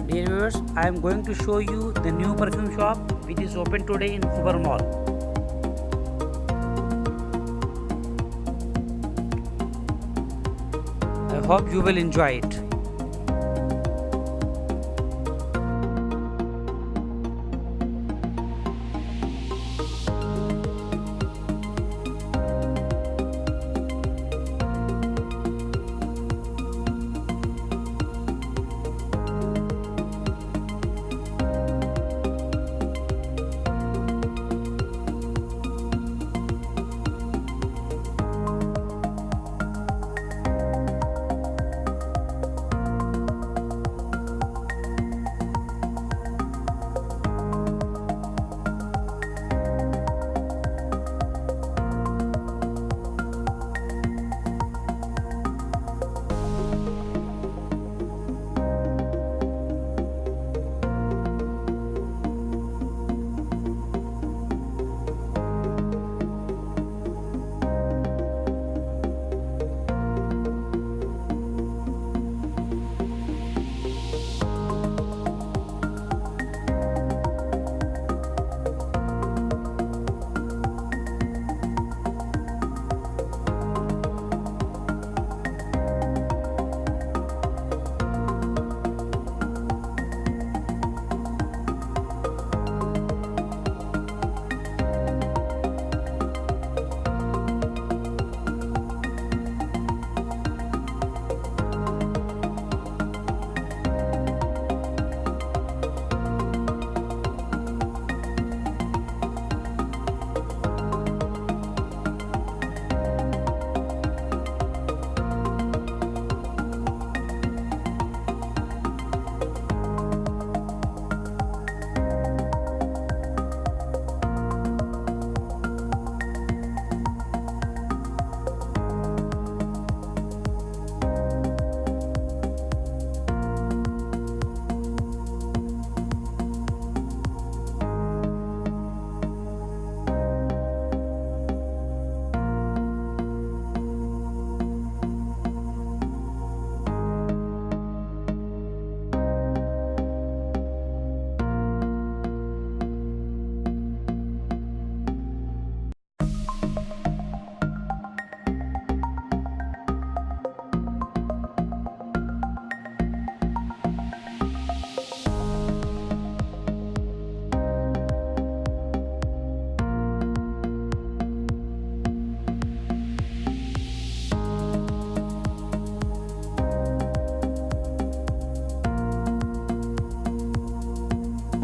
Dear viewers, I am going to show you the new perfume shop which is open today in Uber Mall. I hope you will enjoy it.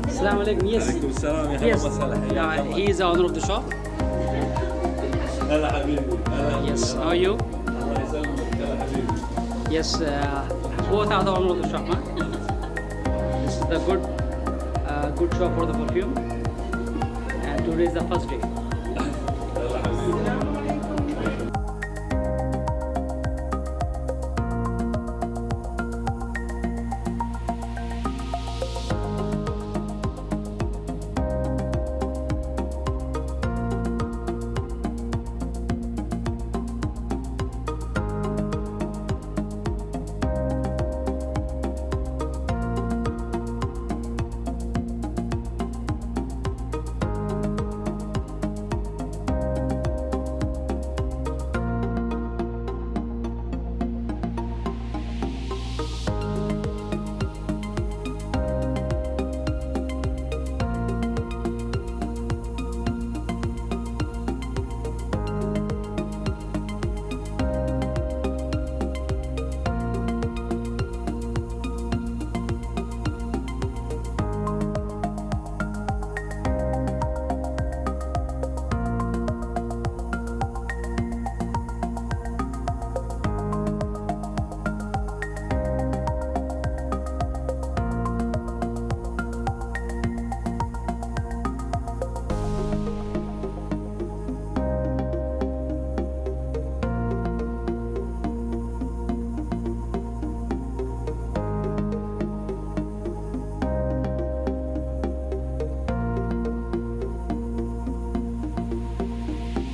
Assalamu alaikum. Yes. عليكم السلام يا Yes. حبيبي وسهلا حياك He is the owner of the shop. هلا حبيبي هلا Yes. How are you? الله يسلمك هلا حبيبي Yes. Both are the owner of the shop. Huh? This is the good shop for the perfume. And today is the first day. هلا حبيبي